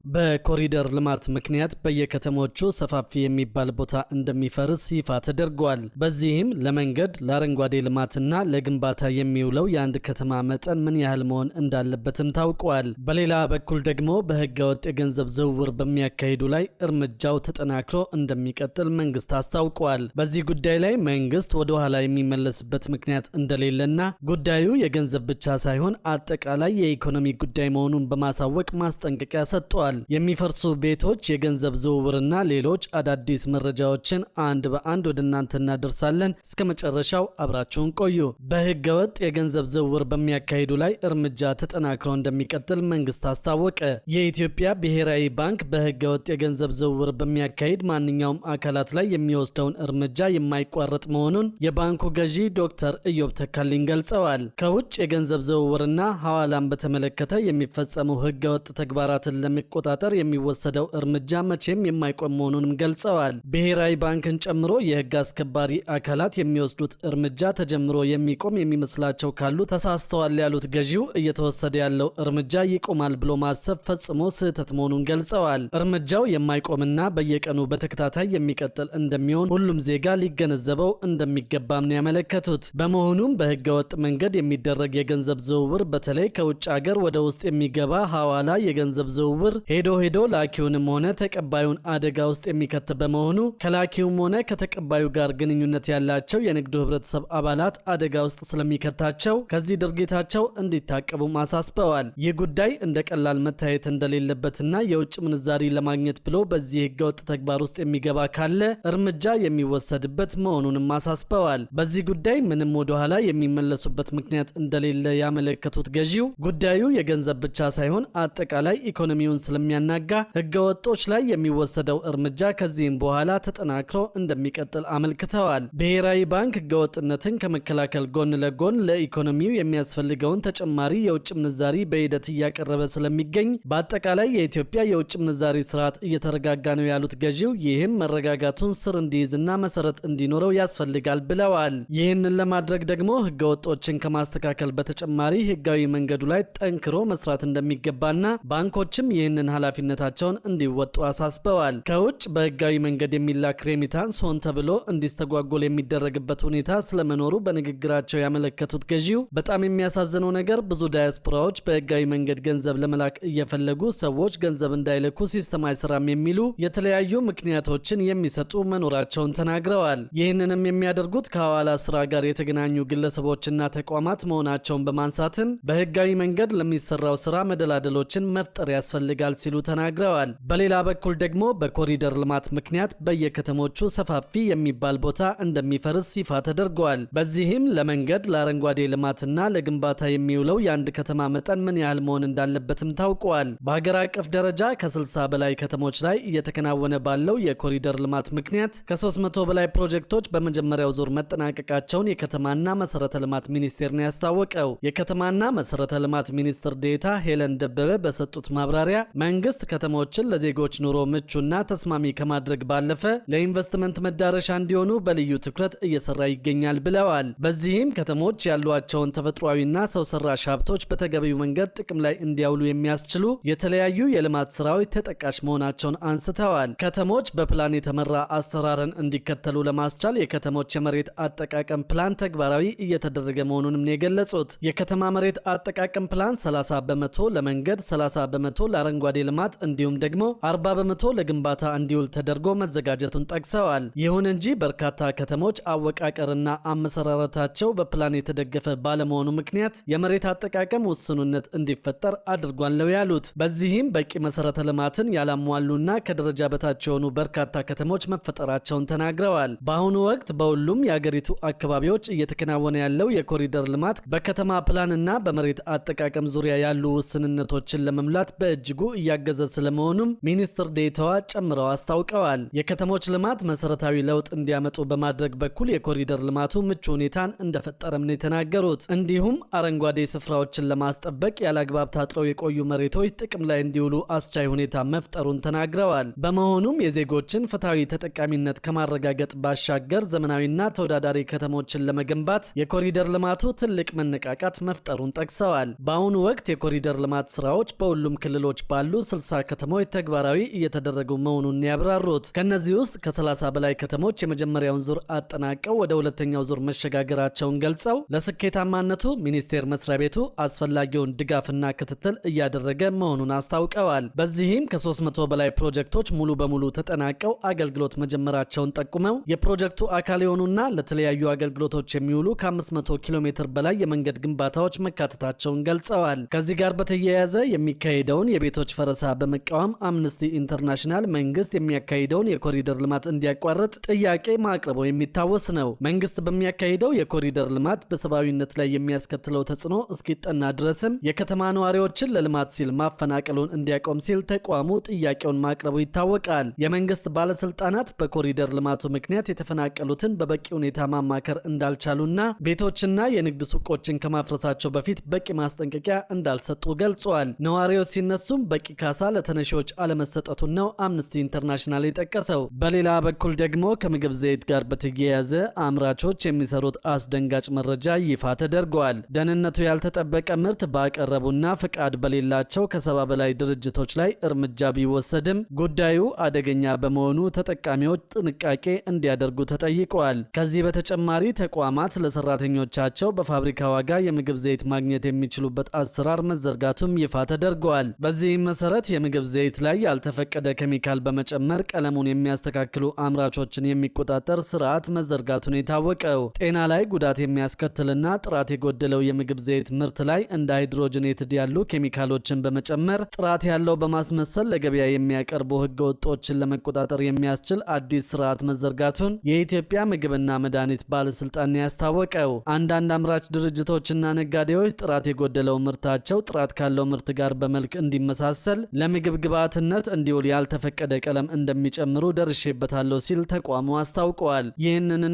በኮሪደር ልማት ምክንያት በየከተሞቹ ሰፋፊ የሚባል ቦታ እንደሚፈርስ ይፋ ተደርጓል። በዚህም ለመንገድ፣ ለአረንጓዴ ልማትና ለግንባታ የሚውለው የአንድ ከተማ መጠን ምን ያህል መሆን እንዳለበትም ታውቋል። በሌላ በኩል ደግሞ በህገወጥ የገንዘብ ዝውውር በሚያካሂዱ ላይ እርምጃው ተጠናክሮ እንደሚቀጥል መንግስት አስታውቋል። በዚህ ጉዳይ ላይ መንግስት ወደ ኋላ የሚመለስበት ምክንያት እንደሌለና ጉዳዩ የገንዘብ ብቻ ሳይሆን አጠቃላይ የኢኮኖሚ ጉዳይ መሆኑን በማሳወቅ ማስጠንቀቂያ ሰጥቷል። የሚፈርሱ ቤቶች፣ የገንዘብ ዝውውርና ሌሎች አዳዲስ መረጃዎችን አንድ በአንድ ወደ እናንተ እናደርሳለን። እስከ መጨረሻው አብራችሁን ቆዩ። በህገወጥ የገንዘብ ዝውውር በሚያካሂዱ ላይ እርምጃ ተጠናክሮ እንደሚቀጥል መንግስት አስታወቀ። የኢትዮጵያ ብሔራዊ ባንክ በህገወጥ የገንዘብ ዝውውር በሚያካሂድ ማንኛውም አካላት ላይ የሚወስደውን እርምጃ የማይቋረጥ መሆኑን የባንኩ ገዢ ዶክተር ኢዮብ ተካልኝ ገልጸዋል። ከውጭ የገንዘብ ዝውውርና ሐዋላን በተመለከተ የሚፈጸሙ ህገወጥ ተግባራትን ለመቆጣጠር የሚወሰደው እርምጃ መቼም የማይቆም መሆኑንም ገልጸዋል። ብሔራዊ ባንክን ጨምሮ የህግ አስከባሪ አካላት የሚወስዱት እርምጃ ተጀምሮ የሚቆም የሚመስላቸው ካሉ ተሳስተዋል ያሉት ገዢው እየተወሰደ ያለው እርምጃ ይቆማል ብሎ ማሰብ ፈጽሞ ስህተት መሆኑን ገልጸዋል። እርምጃው የማይቆምና በየቀኑ በተከታታይ የሚቀጥል እንደሚሆን ሁሉም ዜጋ ሊገነዘበው እንደሚገባም ነው ያመለከቱት። በመሆኑም በህገወጥ መንገድ የሚደረግ የገንዘብ ዝውውር በተለይ ከውጭ ሀገር ወደ ውስጥ የሚገባ ሐዋላ የገንዘብ ዝውውር ሄዶ ላኪውንም ሆነ ተቀባዩን አደጋ ውስጥ የሚከት በመሆኑ ከላኪውም ሆነ ከተቀባዩ ጋር ግንኙነት ያላቸው የንግዱ ህብረተሰብ አባላት አደጋ ውስጥ ስለሚከታቸው ከዚህ ድርጊታቸው እንዲታቀቡ አሳስበዋል። ይህ ጉዳይ እንደ ቀላል መታየት እንደሌለበትና የውጭ ምንዛሪ ለማግኘት ብሎ በዚህ ህገወጥ ተግባር ውስጥ የሚገባ ካለ እርምጃ የሚወሰድበት መሆኑንም አሳስበዋል። በዚህ ጉዳይ ምንም ወደ ኋላ የሚመለሱበት ምክንያት እንደሌለ ያመለከቱት ገዢው ጉዳዩ የገንዘብ ብቻ ሳይሆን አጠቃላይ ኢኮኖሚውን ስለሚያናጋ ህገወጦች ላይ የሚወሰደው እርምጃ ከዚህም በኋላ ተጠናክሮ እንደሚቀጥል አመልክተዋል። ብሔራዊ ባንክ ህገወጥነትን ከመከላከል ጎን ለጎን ለኢኮኖሚው የሚያስፈልገውን ተጨማሪ የውጭ ምንዛሪ በሂደት እያቀረበ ስለሚገኝ በአጠቃላይ የኢትዮጵያ የውጭ ምንዛሪ ስርዓት እየተረጋጋ ነው ያሉት ገዢው ይህም መረጋጋቱን ስር እንዲይዝና መሰረት እንዲኖረው ያስፈልጋል ብለዋል። ይህንን ለማድረግ ደግሞ ህገወጦችን ከማስተካከል በተጨማሪ ህጋዊ መንገዱ ላይ ጠንክሮ መስራት እንደሚገባና ባንኮችም ይህንን ኃላፊነታቸውን እንዲወጡ አሳስበዋል። ከውጭ በህጋዊ መንገድ የሚላክ ሬሚታንስ ሆን ተብሎ እንዲስተጓጎል የሚደረግበት ሁኔታ ስለመኖሩ በንግግራቸው ያመለከቱት ገዢው በጣም የሚያሳዝነው ነገር ብዙ ዳያስፖራዎች በህጋዊ መንገድ ገንዘብ ለመላክ እየፈለጉ ሰዎች ገንዘብ እንዳይልኩ ሲስተም አይሰራም የሚሉ የተለያዩ ምክንያቶችን የሚሰጡ መኖራቸውን ተናግረዋል። ይህንንም የሚያደርጉት ከሐዋላ ስራ ጋር የተገናኙ ግለሰቦችና ተቋማት መሆናቸውን በማንሳትም በህጋዊ መንገድ ለሚሰራው ስራ መደላደሎችን መፍጠር ያስፈልጋል ሲሉ ተናግረዋል። በሌላ በኩል ደግሞ በኮሪደር ልማት ምክንያት በየከተሞቹ ሰፋፊ የሚባል ቦታ እንደሚፈርስ ይፋ ተደርጓል። በዚህም ለመንገድ፣ ለአረንጓዴ ልማትና ለግንባታ የሚውለው የአንድ ከተማ መጠን ምን ያህል መሆን እንዳለበትም ታውቋል። በሀገር አቀፍ ደረጃ ከ60 በላይ ከተሞች ላይ እየተከናወነ ባለው የኮሪደር ልማት ምክንያት ከ300 በላይ ፕሮጀክቶች በመጀመሪያው ዙር መጠናቀቃቸውን የከተማና መሰረተ ልማት ሚኒስቴር ነው ያስታወቀው። የከተማና መሰረተ ልማት ሚኒስትር ዴኤታ ሄለን ደበበ በሰጡት ማብራሪያ መንግስት ከተሞችን ለዜጎች ኑሮ ምቹና ተስማሚ ከማድረግ ባለፈ ለኢንቨስትመንት መዳረሻ እንዲሆኑ በልዩ ትኩረት እየሰራ ይገኛል ብለዋል። በዚህም ከተሞች ያሏቸውን ተፈጥሯዊና ሰው ሰራሽ ሀብቶች በተገቢው መንገድ ጥቅም ላይ እንዲያውሉ የሚያስችሉ የተለያዩ የልማት ስራዎች ተጠቃሽ መሆናቸውን አንስተዋል። ከተሞች በፕላን የተመራ አሰራርን እንዲከተሉ ለማስቻል የከተሞች የመሬት አጠቃቀም ፕላን ተግባራዊ እየተደረገ መሆኑንም ነው የገለጹት። የከተማ መሬት አጠቃቀም ፕላን 30 በመቶ ለመንገድ፣ 30 በመቶ ለአረንጓዴ ልማት እንዲሁም ደግሞ 40 በመቶ ለግንባታ እንዲውል ተደርጎ መዘጋጀቱን ጠቅሰዋል። ይሁን እንጂ በርካታ ከተሞች አወቃቀርና አመሰራረታቸው በፕላን የተደገፈ ባለመሆኑ ምክንያት የመሬት አጠቃቀም ውስኑነት እንዲፈጠር አድርጓል ነው ያሉት። በዚህም በቂ መሰረተ ልማትን ያላሟሉና ከደረጃ በታች የሆኑ በርካታ ከተሞች መፈጠራቸውን ተናግረዋል። በአሁኑ ወቅት በሁሉም የአገሪቱ አካባቢዎች እየተከናወነ ያለው የኮሪደር ልማት በከተማ ፕላንና በመሬት አጠቃቀም ዙሪያ ያሉ ውስንነቶችን ለመሙላት በእጅጉ እያገዘ ስለመሆኑም ሚኒስትር ዴኤታዋ ጨምረው አስታውቀዋል። የከተሞች ልማት መሰረታዊ ለውጥ እንዲያመጡ በማድረግ በኩል የኮሪደር ልማቱ ምቹ ሁኔታን እንደፈጠረም ነው የተናገሩት። እንዲሁም አረንጓዴ ስፍራዎችን ለማስጠበቅ ያለአግባብ ታጥረው የቆዩ መሬቶች ጥቅም ላይ እንዲውሉ አስቻይ ሁኔታ መፍጠሩን ተናግረዋል። በመሆኑም የዜጎችን ፍትሃዊ ተጠቃሚነት ከማረጋገጥ ባሻገር ዘመናዊና ተወዳዳሪ ከተሞችን ለመገንባት የኮሪደር ልማቱ ትልቅ መነቃቃት መፍጠሩን ጠቅሰዋል። በአሁኑ ወቅት የኮሪደር ልማት ስራዎች በሁሉም ክልሎች ባሉ 60 ከተሞች ተግባራዊ እየተደረጉ መሆኑን ያብራሩት። ከነዚህ ውስጥ ከ30 በላይ ከተሞች የመጀመሪያውን ዙር አጠናቀው ወደ ሁለተኛው ዙር መሸጋገራቸውን ገልጸው ለስኬታማነቱ ሚኒስቴር መስሪያ ቤቱ አስፈላጊውን ድጋፍና ክትትል እያደረገ መሆኑን አስታውቀዋል። በዚህም ከ300 በላይ ፕሮጀክቶች ሙሉ በሙሉ ተጠናቀው አገልግሎት መጀመራቸውን ጠቁመው የፕሮጀክቱ አካል የሆኑና ለተለያዩ አገልግሎቶች የሚውሉ ከ500 ኪሎ ሜትር በላይ የመንገድ ግንባታዎች መካተታቸውን ገልጸዋል። ከዚህ ጋር በተያያዘ የሚካሄደውን የቤቶች ፈረሳ በመቃወም አምነስቲ ኢንተርናሽናል መንግስት የሚያካሂደውን የኮሪደር ልማት እንዲያቋርጥ ጥያቄ ማቅረቡ የሚታወስ ነው። መንግስት በሚያካሂደው የኮሪደር ልማት በሰብአዊነት ላይ የሚያስከትለው ተጽዕኖ እስኪጠና ድረስም የከተማ ነዋሪዎችን ለልማት ሲል ማፈናቀሉን እንዲያቆም ሲል ተቋሙ ጥያቄውን ማቅረቡ ይታወቃል። የመንግስት ባለስልጣናት በኮሪደር ልማቱ ምክንያት የተፈናቀሉትን በበቂ ሁኔታ ማማከር እንዳልቻሉና ቤቶችና የንግድ ሱቆችን ከማፍረሳቸው በፊት በቂ ማስጠንቀቂያ እንዳልሰጡ ገልጿል። ነዋሪዎች ሲነሱም በቂ ካሳ ለተነሺዎች አለመሰጠቱን ነው አምነስቲ ኢንተርናሽናል የጠቀሰው። በሌላ በኩል ደግሞ ከምግብ ዘይት ጋር በተያያዘ አምራቾች የሚሰሩት አስደንጋጭ መረጃ ይፋ ተደርጓል። ደህንነቱ ያልተጠበቀ ምርት ባቀረቡና ፍቃድ በሌላቸው ከ70 በላይ ድርጅቶች ላይ እርምጃ ቢወሰድም ጉዳዩ አደገኛ በመሆኑ ተጠቃሚዎች ጥንቃቄ እንዲያደርጉ ተጠይቀዋል። ከዚህ በተጨማሪ ተቋማት ለሰራተኞቻቸው በፋብሪካ ዋጋ የምግብ ዘይት ማግኘት የሚችሉበት አሰራር መዘርጋቱም ይፋ ተደርጓል። በዚህም መሰረት የምግብ ዘይት ላይ ያልተፈቀደ ኬሚካል በመጨመር ቀለሙን የሚያስተካክሉ አምራቾችን የሚቆጣጠር ስርዓት መዘርጋቱን የታወቀው ጤና ላይ ጉዳት የሚያስከትልና ጥራት የጎደለው የምግብ ዘይት ምርት ላይ እንደ ሃይድሮጅኔትድ ያሉ ኬሚካሎችን በመጨመር ጥራት ያለው በማስመሰል ለገበያ የሚያቀርቡ ህገወጦችን ለመቆጣጠር የሚያስችል አዲስ ስርዓት መዘርጋቱን የኢትዮጵያ ምግብና መድኃኒት ባለስልጣን ያስታወቀው። አንዳንድ አምራች ድርጅቶችና ነጋዴዎች ጥራት የጎደለው ምርታቸው ጥራት ካለው ምርት ጋር በመልክ እንዲመሳሰል ለምግብ ግብዓትነት እንዲውል ያልተፈቀደ ቀለም እንደሚጨምሩ ደርሼበታለሁ ሲል ተቋሙ አስታውቀዋል። ይህንን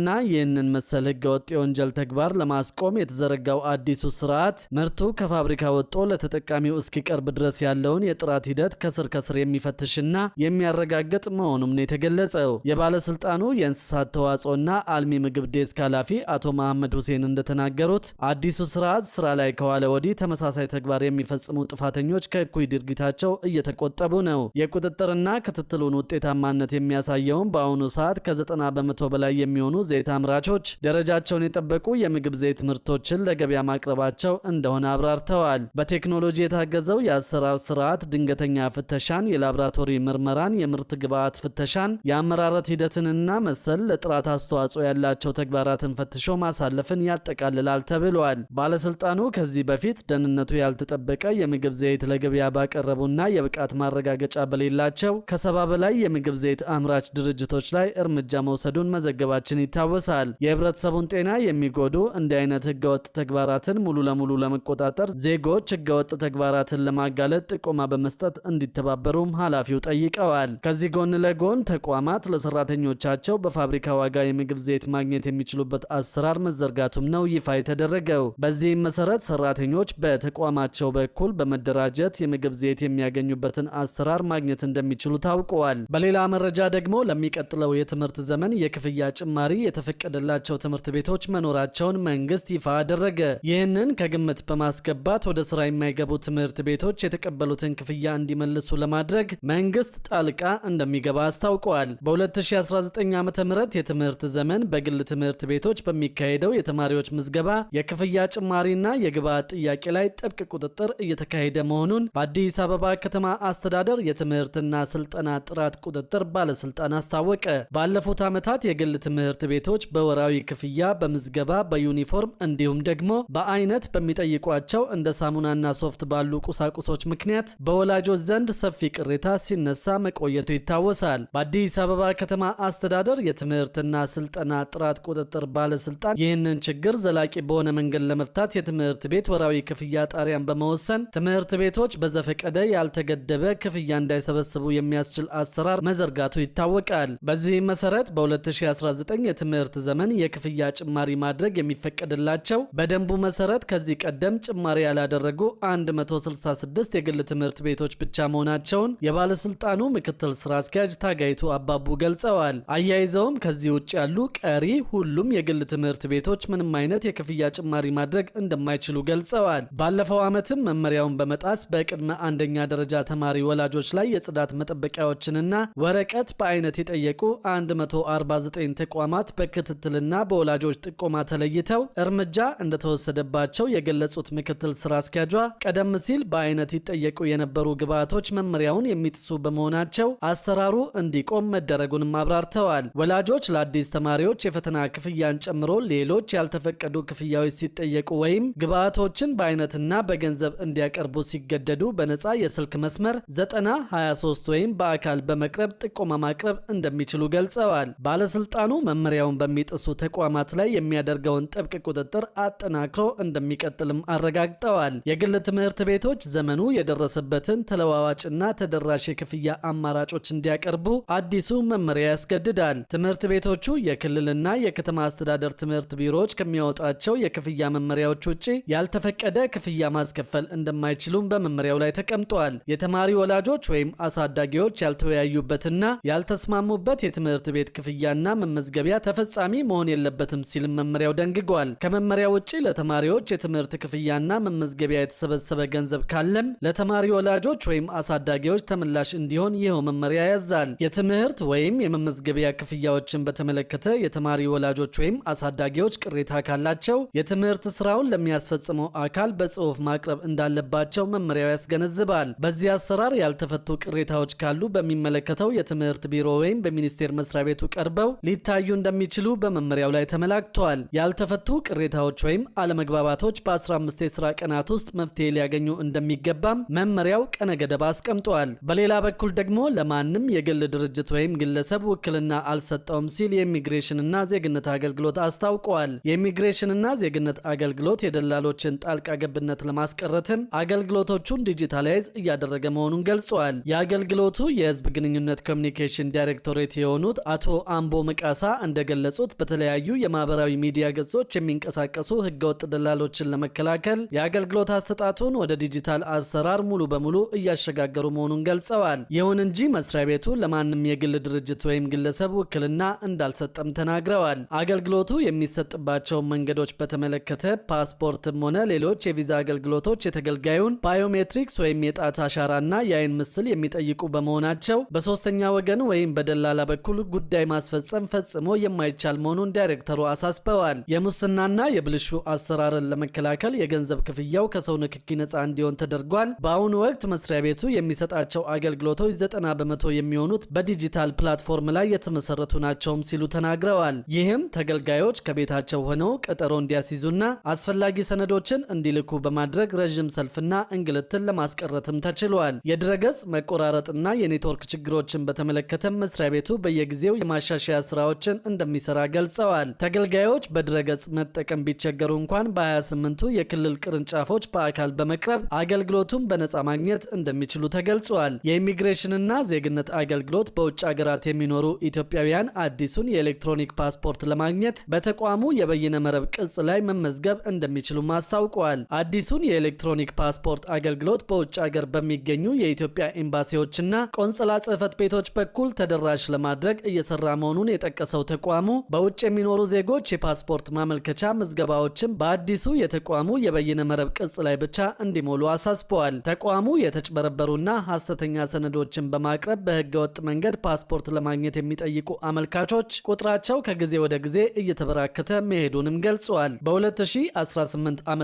መሰል ህገወጥ የወንጀል ተግባር ለማስቆም የተዘረጋው አዲሱ ስርዓት ምርቱ ከፋብሪካ ወጥቶ ለተጠቃሚው እስኪቀርብ ድረስ ያለውን የጥራት ሂደት ከስር የሚፈትሽና የሚያረጋግጥ መሆኑም ነው የተገለጸው። የባለስልጣኑ የእንስሳት ተዋጽኦና አልሚ ምግብ ዴስክ ኃላፊ አቶ መሐመድ ሁሴን እንደተናገሩት አዲሱ ስርዓት ስራ ላይ ከዋለ ወዲህ ተመሳሳይ ተግባር የሚፈጽሙ ጥፋተኞች ከእኩይ ድርጊታቸው እየተቆጠቡ ነው። የቁጥጥርና ክትትሉን ውጤታማነት የሚያሳየውን በአሁኑ ሰዓት ከ90 በመቶ በላይ የሚሆኑ ዘይት አምራቾች ደረጃቸውን የጠበቁ የምግብ ዘይት ምርቶችን ለገበያ ማቅረባቸው እንደሆነ አብራርተዋል። በቴክኖሎጂ የታገዘው የአሰራር ስርዓት ድንገተኛ ፍተሻን፣ የላብራቶሪ ምርመራን፣ የምርት ግብዓት ፍተሻን፣ የአመራረት ሂደትንና መሰል ለጥራት አስተዋጽኦ ያላቸው ተግባራትን ፈትሾ ማሳለፍን ያጠቃልላል ተብሏል። ባለስልጣኑ ከዚህ በፊት ደህንነቱ ያልተጠበቀ የምግብ ዘይት ለገበያ ባቀረቡና የብቃት ማረጋገጫ በሌላቸው ከ70 በላይ የምግብ ዘይት አምራች ድርጅቶች ላይ እርምጃ መውሰዱን መዘገባችን ይታወሳል። የህብረተሰቡን ጤና የሚጎዱ እንዲህ አይነት ህገወጥ ተግባራትን ሙሉ ለሙሉ ለመቆጣጠር ዜጎች ህገወጥ ተግባራትን ለማጋለጥ ጥቆማ በመስጠት እንዲተባበሩም ኃላፊው ጠይቀዋል። ከዚህ ጎን ለጎን ተቋማት ለሰራተኞቻቸው በፋብሪካ ዋጋ የምግብ ዘይት ማግኘት የሚችሉበት አሰራር መዘርጋቱም ነው ይፋ የተደረገው። በዚህም መሰረት ሰራተኞች በተቋማቸው በኩል በመደራጀት የምግብ ዘይት የሚያገኙበትን አሰራር ማግኘት እንደሚችሉ ታውቀዋል። በሌላ መረጃ ደግሞ ለሚቀጥለው የትምህርት ዘመን የክፍያ ጭማሪ የተፈቀደላቸው ትምህርት ቤቶች መኖራቸውን መንግስት ይፋ አደረገ። ይህንን ከግምት በማስገባት ወደ ስራ የማይገቡ ትምህርት ቤቶች የተቀበሉትን ክፍያ እንዲመልሱ ለማድረግ መንግስት ጣልቃ እንደሚገባ አስታውቀዋል። በ2019 ዓ.ም የትምህርት ዘመን በግል ትምህርት ቤቶች በሚካሄደው የተማሪዎች ምዝገባ የክፍያ ጭማሪና የግብዓት ጥያቄ ላይ ጥብቅ ቁጥጥር እየተካሄደ መሆኑን በአዲስ አበባ ከተማ አስተዳደር የትምህርትና ስልጠና ጥራት ቁጥጥር ባለስልጣን አስታወቀ። ባለፉት ዓመታት የግል ትምህርት ቤቶች በወራዊ ክፍያ፣ በምዝገባ፣ በዩኒፎርም እንዲሁም ደግሞ በአይነት በሚጠይቋቸው እንደ ሳሙናና ሶፍት ባሉ ቁሳቁሶች ምክንያት በወላጆች ዘንድ ሰፊ ቅሬታ ሲነሳ መቆየቱ ይታወሳል። በአዲስ አበባ ከተማ አስተዳደር የትምህርትና ስልጠና ጥራት ቁጥጥር ባለስልጣን ይህንን ችግር ዘላቂ በሆነ መንገድ ለመፍታት የትምህርት ቤት ወራዊ ክፍያ ጣሪያን በመወሰን ትምህርት ቤቶች በዘፈቀደ ያልተገደበ ክፍያ እንዳይሰበስቡ የሚያስችል አሰራር መዘርጋቱ ይታወቃል። በዚህም መሰረት በ2019 የትምህርት ዘመን የክፍያ ጭማሪ ማድረግ የሚፈቀድላቸው በደንቡ መሰረት ከዚህ ቀደም ጭማሪ ያላደረጉ 166 የግል ትምህርት ቤቶች ብቻ መሆናቸውን የባለስልጣኑ ምክትል ስራ አስኪያጅ ታጋይቱ አባቡ ገልጸዋል። አያይዘውም ከዚህ ውጭ ያሉ ቀሪ ሁሉም የግል ትምህርት ቤቶች ምንም አይነት የክፍያ ጭማሪ ማድረግ እንደማይችሉ ገልጸዋል። ባለፈው ዓመትም መመሪያውን በመጣስ በቅድመ አንደኛ ደረጃ ተማሪ ወላጆች ላይ የጽዳት መጠበቂያዎችንና ወረቀት በአይነት የጠየቁ 149 ተቋማት በክትትልና በወላጆች ጥቆማ ተለይተው እርምጃ እንደተወሰደባቸው የገለጹት ምክትል ስራ አስኪያጇ ቀደም ሲል በአይነት ይጠየቁ የነበሩ ግብዓቶች መመሪያውን የሚጥሱ በመሆናቸው አሰራሩ እንዲቆም መደረጉንም አብራርተዋል። ወላጆች ለአዲስ ተማሪዎች የፈተና ክፍያን ጨምሮ ሌሎች ያልተፈቀዱ ክፍያዎች ሲጠየቁ ወይም ግብዓቶችን በአይነትና በገንዘብ እንዲያቀርቡ ሲገደዱ በነፃ የስልክ መስመር 9023 ወይም በአካል በመቅረብ ጥቆማ ማቅረብ እንደሚችሉ ገልጸዋል። ባለስልጣኑ መመሪያውን በሚጥሱ ተቋማት ላይ የሚያደርገውን ጥብቅ ቁጥጥር አጠናክሮ እንደሚቀጥልም አረጋግጠዋል። የግል ትምህርት ቤቶች ዘመኑ የደረሰበትን ተለዋዋጭና ተደራሽ የክፍያ አማራጮች እንዲያቀርቡ አዲሱ መመሪያ ያስገድዳል። ትምህርት ቤቶቹ የክልልና የከተማ አስተዳደር ትምህርት ቢሮዎች ከሚያወጣቸው የክፍያ መመሪያዎች ውጪ ያልተፈቀደ ክፍያ ማስከፈል እንደማይችሉም በመመሪያው ላይ ተቀምጧል። የተማሪ ወላጆች ወይም አሳዳጊዎች ያልተወያዩበትና ያልተስማሙበት የትምህርት ቤት ክፍያና መመዝገቢያ ተፈጻሚ መሆን የለበትም ሲልም መመሪያው ደንግጓል። ከመመሪያው ውጪ ለተማሪዎች የትምህርት ክፍያና መመዝገቢያ የተሰበሰበ ገንዘብ ካለም ለተማሪ ወላጆች ወይም አሳዳጊዎች ተመላሽ እንዲሆን ይኸው መመሪያ ያዛል። የትምህርት ወይም የመመዝገቢያ ክፍያዎችን በተመለከተ የተማሪ ወላጆች ወይም አሳዳጊዎች ቅሬታ ካላቸው የትምህርት ስራውን ለሚያስፈጽመው አካል በጽሁፍ ማቅረብ እንዳለባቸው መመሪያው ያስገነዝባል። በዚህ አሰራር ያልተፈቱ ቅሬታዎች ካሉ በሚመለከተው የትምህርት ቢሮ ወይም በሚኒስቴር መስሪያ ቤቱ ቀርበው ሊታዩ እንደሚችሉ በመመሪያው ላይ ተመላክቷል። ያልተፈቱ ቅሬታዎች ወይም አለመግባባቶች በ15 የስራ ቀናት ውስጥ መፍትሄ ሊያገኙ እንደሚገባም መመሪያው ቀነ ገደብ አስቀምጧል። በሌላ በኩል ደግሞ ለማንም የግል ድርጅት ወይም ግለሰብ ውክልና አልሰጠውም ሲል የኢሚግሬሽንና ዜግነት አገልግሎት አስታውቋል። የኢሚግሬሽንና ዜግነት አገልግሎት የደላሎችን ጣልቃ ገብነት ለማስቀረትም አገልግሎቶቹን ዲጂታላይዝ እያደረገ መሆኑን ገልጿል። የአገልግሎቱ የህዝብ ግንኙነት ኮሚኒኬሽን ዳይሬክቶሬት የሆኑት አቶ አምቦ መቃሳ እንደገለጹት በተለያዩ የማህበራዊ ሚዲያ ገጾች የሚንቀሳቀሱ ህገወጥ ደላሎችን ለመከላከል የአገልግሎት አሰጣጡን ወደ ዲጂታል አሰራር ሙሉ በሙሉ እያሸጋገሩ መሆኑን ገልጸዋል። ይሁን እንጂ መስሪያ ቤቱ ለማንም የግል ድርጅት ወይም ግለሰብ ውክልና እንዳልሰጠም ተናግረዋል። አገልግሎቱ የሚሰጥባቸውን መንገዶች በተመለከተ ፓስፖርትም ሆነ ሌሎች የቪዛ አገልግሎቶች የተገልጋዩን ባዮሜትሪክስ ወይም የጣት አሻራና የአይን ምስል የሚጠይቁ በመሆናቸው በሶስተኛ ወገን ወይም በደላላ በኩል ጉዳይ ማስፈጸም ፈጽሞ የማይቻል መሆኑን ዳይሬክተሩ አሳስበዋል። የሙስናና የብልሹ አሰራርን ለመከላከል የገንዘብ ክፍያው ከሰው ንክኪ ነፃ እንዲሆን ተደርጓል። በአሁኑ ወቅት መስሪያ ቤቱ የሚሰጣቸው አገልግሎቶች 90 በመቶ የሚሆኑት በዲጂታል ፕላትፎርም ላይ የተመሰረቱ ናቸውም ሲሉ ተናግረዋል። ይህም ተገልጋዮች ከቤታቸው ሆነው ቀጠሮ እንዲያስይዙና አስፈላጊ ሰነዶችን እንዲልኩ በማድረግ ረዥም ሰልፍና እንግልትን ለማስቀረትም ተችሏል። የድረገጽ መቆራረጥና የኔትወርክ ችግሮችን በተመለከተም መስሪያ ቤቱ በየጊዜው የማሻሻያ ስራዎችን እንደሚሰራ ገልጸዋል። ተገልጋዮች በድረገጽ መጠቀም ቢቸገሩ እንኳን በ28ቱ የክልል ቅርንጫፎች በአካል በመቅረብ አገልግሎቱን በነፃ ማግኘት እንደሚችሉ ተገልጿል። የኢሚግሬሽንና ዜግነት አገልግሎት በውጭ ሀገራት የሚኖሩ ኢትዮጵያውያን አዲሱን የኤሌክትሮኒክ ፓስፖርት ለማግኘት በተቋሙ የበይነ መረብ ቅጽ ላይ መመዝገብ እንደሚችሉም አስታውቀዋል። አዲሱን የኤሌክትሮኒክ ፓስፖርት አገልግሎት በውጭ ሀገር በሚገኙ የኢትዮጵያ ኤምባሲዎችና ቆንጽላ ጽሕፈት ቤቶች በኩል ተደራሽ ለማድረግ እየሰራ መሆኑን የጠቀሰው ተቋሙ በውጭ የሚኖሩ ዜጎች የፓስፖርት ማመልከቻ ምዝገባዎችን በአዲሱ የተቋሙ የበይነ መረብ ቅጽ ላይ ብቻ እንዲሞሉ አሳስበዋል። ተቋሙ የተጭበረበሩና ሐሰተኛ ሰነዶችን በማቅረብ በህገወጥ መንገድ ፓስፖርት ለማግኘት የሚጠይቁ አመልካቾች ቁጥራቸው ከጊዜ ወደ ጊዜ እየተበራከተ መሄዱንም ገልጿል። በ2018 ዓ.ም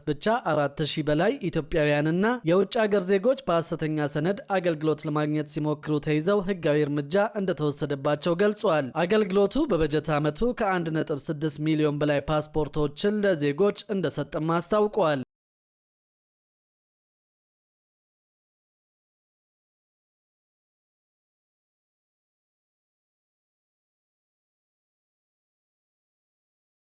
ብቻ 4000 በላይ ኢትዮጵያውያንና የውጭ ሀገር ዜጎች በሐሰተኛ ሰነድ አገልግሎት ለማግኘት ሲሞክሩ ተይዘው ህጋዊ እርምጃ እንደተወሰደባቸው ገልጿል። አገልግሎቱ በበጀት ዓመቱ ከ1.6 ሚሊዮን በላይ ፓስፖርቶችን ለዜጎች እንደሰጠም አስታውቋል።